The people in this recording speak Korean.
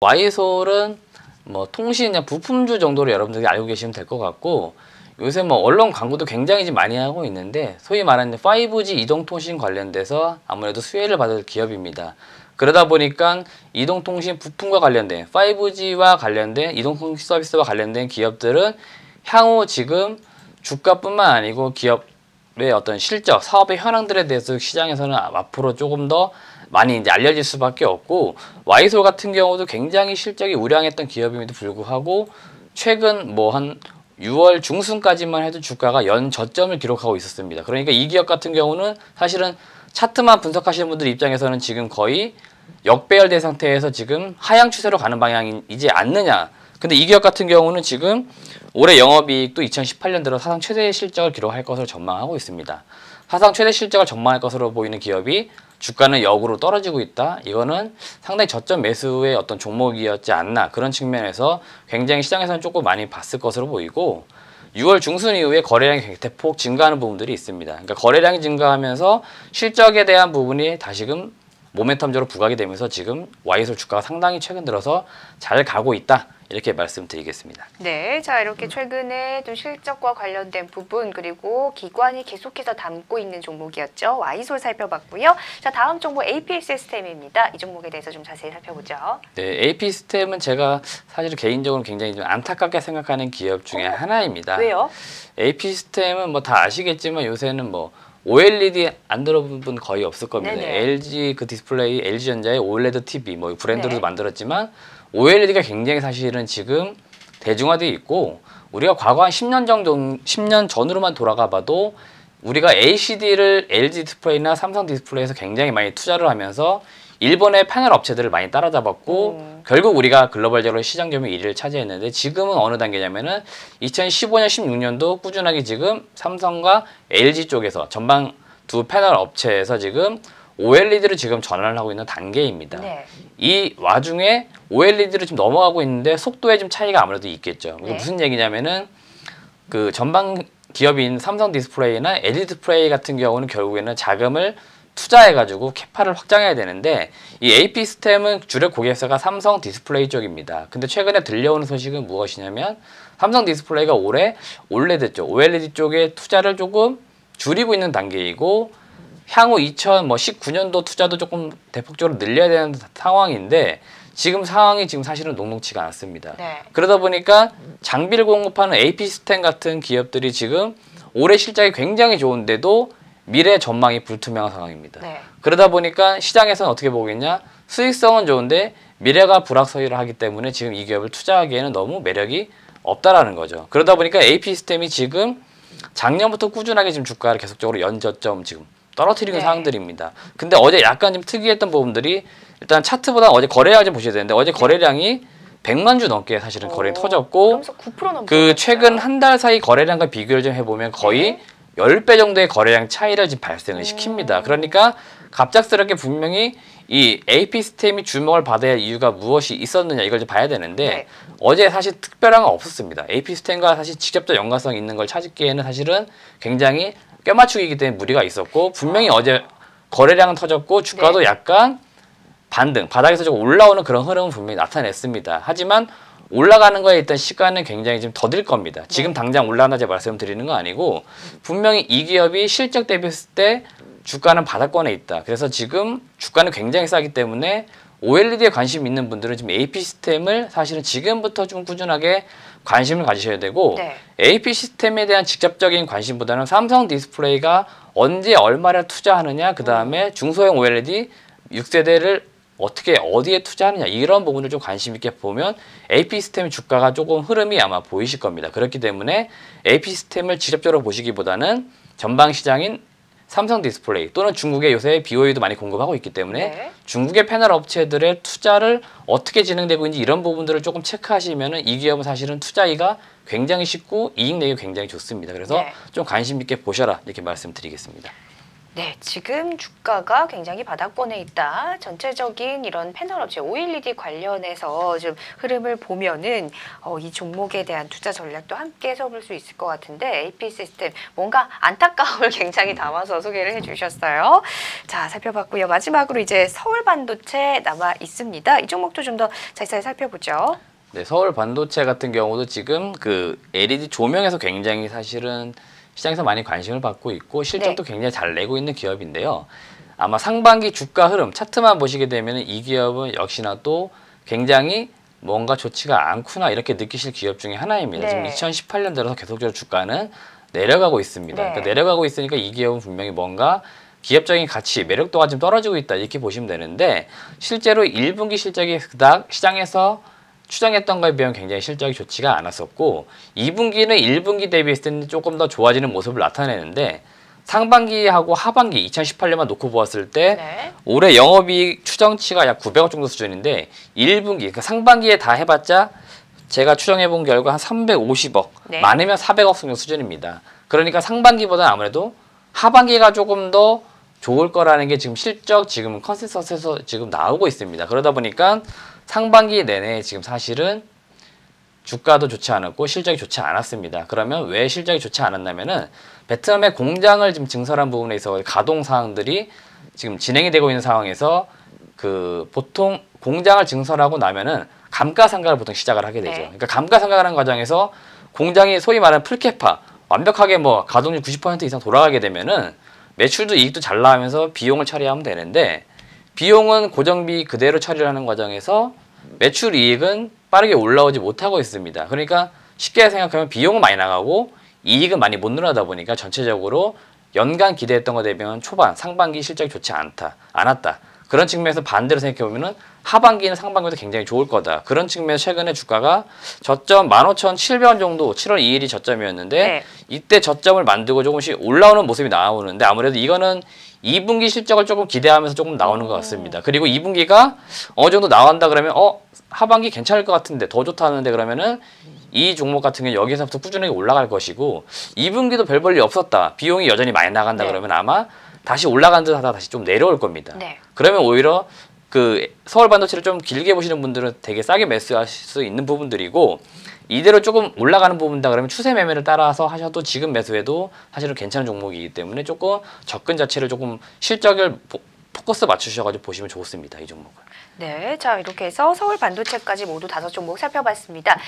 와이솔은 뭐 통신 부품주 정도로 여러분들이 알고 계시면 될 것 같고, 요새 뭐 언론 광고도 굉장히 좀 많이 하고 있는데, 소위 말하는 5G 이동통신 관련돼서 아무래도 수혜를 받을 기업입니다. 그러다 보니까 이동통신 부품과 관련된 5G와 관련된 이동통신 서비스와 관련된 기업들은 향후 지금 주가뿐만 아니고 기업의 어떤 실적, 사업의 현황들에 대해서 시장에서는 앞으로 조금 더 많이 이제 알려질 수밖에 없고, 와이솔 같은 경우도 굉장히 실적이 우량했던 기업임에도 불구하고 최근 뭐 한 6월 중순까지만 해도 주가가 연 저점을 기록하고 있었습니다. 그러니까 이 기업 같은 경우는 사실은 차트만 분석하시는 분들 입장에서는 지금 거의 역배열된 상태에서 지금 하향 추세로 가는 방향이지 않느냐. 근데 이 기업 같은 경우는 지금 올해 영업이익도 2018년 들어 사상 최대 실적을 기록할 것으로 전망하고 있습니다. 사상 최대 실적을 전망할 것으로 보이는 기업이 주가는 역으로 떨어지고 있다. 이거는 상당히 저점 매수의 어떤 종목이었지 않나, 그런 측면에서 굉장히 시장에서는 조금 많이 봤을 것으로 보이고, 6월 중순 이후에 거래량이 대폭 증가하는 부분들이 있습니다. 그러니까 거래량이 증가하면서 실적에 대한 부분이 다시금 모멘텀적으로 부각이 되면서 지금 와이솔 주가가 상당히 최근 들어서 잘 가고 있다, 이렇게 말씀드리겠습니다. 네, 자 이렇게 최근에 좀 실적과 관련된 부분, 그리고 기관이 계속해서 담고 있는 종목이었죠. 와이솔 살펴봤고요. 자, 다음 종목 AP 시스템입니다. 이 종목에 대해서 좀 자세히 살펴보죠. 네, AP 시스템은 제가 사실 개인적으로 굉장히 좀 안타깝게 생각하는 기업 중에 하나입니다. 왜요? AP 시스템은 뭐 다 아시겠지만 요새는 뭐 OLED 안 들어본 분 거의 없을 겁니다. 네네. LG 그 디스플레이, LG전자의 OLED TV 뭐 브랜드로도 네. 만들었지만 OLED가 굉장히 사실은 지금 대중화되어 있고, 우리가 과거 한 10년 정도, 10년 전으로만 돌아가 봐도 우리가 LCD를 LG 디스플레이나 삼성 디스플레이에서 굉장히 많이 투자를 하면서 일본의 패널 업체들을 많이 따라잡았고 결국 우리가 글로벌적으로 시장 점유율 1위를 차지했는데, 지금은 어느 단계냐면은 2015년, 16년도 꾸준하게 지금 삼성과 LG 쪽에서 전방 두 패널 업체에서 지금 OLED를 지금 전환을 하고 있는 단계입니다. 네. 이 와중에 OLED를 지금 넘어가고 있는데 속도에 좀 차이가 아무래도 있겠죠. 이게 네. 무슨 얘기냐면은 그 전방 기업인 삼성 디스플레이나 LG 디스플레이 같은 경우는 결국에는 자금을 투자해가지고 캐파를 확장해야 되는데, 이 AP 시스템은 주력 고객사가 삼성 디스플레이 쪽입니다. 근데 최근에 들려오는 소식은 무엇이냐면 삼성 디스플레이가 올해 OLED 쪽, OLED 쪽에 투자를 조금 줄이고 있는 단계이고, 향후 2019년도 투자도 조금 대폭적으로 늘려야 되는 상황인데, 지금 상황이 지금 사실은 녹록치가 않습니다. 네. 그러다 보니까 장비를 공급하는 AP 시스템 같은 기업들이 지금 올해 실적이 굉장히 좋은데도 미래 전망이 불투명한 상황입니다. 네. 그러다 보니까 시장에서는 어떻게 보겠냐? 수익성은 좋은데 미래가 불확실하기 하기 때문에 지금 이 기업을 투자하기에는 너무 매력이 없다라는 거죠. 그러다 보니까 AP 시스템이 지금 작년부터 꾸준하게 지금 주가를 계속적으로 연저점 지금 떨어뜨리는 네. 상황들입니다. 근데 어제 약간 좀 특이했던 부분들이, 일단 차트보다 어제 거래량 좀 보셔야 되는데, 어제 거래량이 100만 주 넘게 사실은 거래가 터졌고, 그러면서 9% 넘게 그 최근 한 달 사이 거래량과 비교를 좀 해보면 거의 10배 정도의 거래량 차이를 지금 발생을 시킵니다. 그러니까 갑작스럽게 분명히 이 AP 시스템이 주목을 받아야 할 이유가 무엇이 있었느냐, 이걸 좀 봐야 되는데, 네. 어제 사실 특별한 건 없었습니다. AP 시스템과 사실 직접적 연관성이 있는 걸 찾기에는 사실은 굉장히 껴맞추기이기 때문에 무리가 있었고, 분명히 어제 거래량은 터졌고 주가도 약간 반등, 바닥에서 좀 올라오는 그런 흐름은 분명히 나타냈습니다. 하지만 올라가는 거에 일단 시간은 굉장히 좀 더딜 겁니다. 지금 당장 올라가나 제가 말씀드리는 건 아니고, 분명히 이 기업이 실적 대비했을 때 주가는 바닥권에 있다. 그래서 지금 주가는 굉장히 싸기 때문에 OLED에 관심 있는 분들은 지금 AP 시스템을 사실은 지금부터 좀 꾸준하게 관심을 가지셔야 되고, 네. AP 시스템에 대한 직접적인 관심보다는 삼성 디스플레이가 언제 얼마를 투자하느냐, 그 다음에 중소형 OLED 6세대를 어떻게 어디에 투자하느냐, 이런 부분을 좀 관심 있게 보면 AP 시스템 주가가 조금 흐름이 아마 보이실 겁니다. 그렇기 때문에 AP 시스템을 직접적으로 보시기보다는 전방 시장인 삼성 디스플레이 또는 중국의 요새 BOE도 많이 공급하고 있기 때문에 중국의 패널 업체들의 투자를 어떻게 진행되고 있는지 이런 부분들을 조금 체크하시면은 이 기업은 사실은 투자하기가 굉장히 쉽고 이익 내기 굉장히 좋습니다. 그래서 좀 관심 있게 보셔라, 이렇게 말씀드리겠습니다. 네, 지금 주가가 굉장히 바닥권에 있다. 전체적인 이런 패널 업체 OLED 관련해서 좀 흐름을 보면은 이 종목에 대한 투자 전략도 함께 써볼 수 있을 것 같은데 AP 시스템 뭔가 안타까움을 굉장히 담아서 소개를 해주셨어요. 자, 살펴봤고요. 마지막으로 이제 서울 반도체 남아 있습니다. 이 종목도 좀 더 자세히 살펴보죠. 네, 서울 반도체 같은 경우도 지금 그 LED 조명에서 굉장히 사실은 시장에서 많이 관심을 받고 있고 실적도 네. 굉장히 잘 내고 있는 기업인데요. 아마 상반기 주가 흐름 차트만 보시게 되면 이 기업은 역시나 또 굉장히 뭔가 좋지가 않구나 이렇게 느끼실 기업 중에 하나입니다. 네. 지금 2018년 들어서 계속적으로 주가는 내려가고 있습니다. 네. 그러니까 내려가고 있으니까 이 기업은 분명히 뭔가 기업적인 가치, 매력도가 좀 떨어지고 있다 이렇게 보시면 되는데 실제로 1분기 실적이 그닥 시장에서 추정했던 거에 비하면 굉장히 실적이 좋지가 않았었고 2분기는 1분기 대비했을 때는 조금 더 좋아지는 모습을 나타내는데 상반기하고 하반기 2018년만 놓고 보았을 때 네. 올해 영업이익 추정치가 약 900억 정도 수준인데 1분기, 그러니까 상반기에 다 해봤자 제가 추정해본 결과 한 350억, 네. 많으면 400억 정도 수준입니다. 그러니까 상반기보다는 아무래도 하반기가 조금 더 좋을 거라는 게 지금 실적 지금 컨센서스에서 지금 나오고 있습니다. 그러다 보니까 상반기 내내 지금 사실은 주가도 좋지 않았고 실적이 좋지 않았습니다. 그러면 왜 실적이 좋지 않았냐면은 베트남의 공장을 지금 증설한 부분에 있어 가동 사항들이 지금 진행이 되고 있는 상황에서 그 보통 공장을 증설하고 나면은 감가상각을 보통 시작을 하게 되죠. 네. 그러니까 감가상각하는 과정에서 공장이 소위 말하는 풀캐파 완벽하게 뭐 가동률 90% 이상 돌아가게 되면은 매출도 이익도 잘 나오면서 비용을 처리하면 되는데 비용은 고정비 그대로 처리를 하는 과정에서 매출 이익은 빠르게 올라오지 못하고 있습니다. 그러니까 쉽게 생각하면 비용은 많이 나가고 이익은 많이 못 늘어나다 보니까 전체적으로 연간 기대했던 것에 비하면 초반, 상반기 실적이 좋지 않았다. 그런 측면에서 반대로 생각해보면은 하반기는 상반기보다 굉장히 좋을 거다. 그런 측면에서 최근에 주가가 저점 15,700원 정도 7월 2일이 저점이었는데 네. 이때 저점을 만들고 조금씩 올라오는 모습이 나오는데 아무래도 이거는 2분기 실적을 조금 기대하면서 조금 나오는 것 같습니다. 그리고 2분기가 어느 정도 나온다 그러면 하반기 괜찮을 것 같은데 더 좋다는데 그러면은 이 종목 같은 경우는 여기서부터 꾸준하게 올라갈 것이고 2분기도 별 볼일 없었다. 비용이 여전히 많이 나간다 네. 그러면 아마 다시 올라간 듯 하다가 다시 좀 내려올 겁니다. 네. 그러면 오히려 그 서울 반도체를 좀 길게 보시는 분들은 되게 싸게 매수하실 수 있는 부분들이고 이대로 조금 올라가는 부분이다 그러면 추세 매매를 따라서 하셔도 지금 매수해도 사실은 괜찮은 종목이기 때문에 조금 접근 자체를 조금 실적을 포커스 맞추셔가지고 보시면 좋습니다. 이 종목은. 네, 자 이렇게 해서 서울 반도체까지 모두 5종목 살펴봤습니다.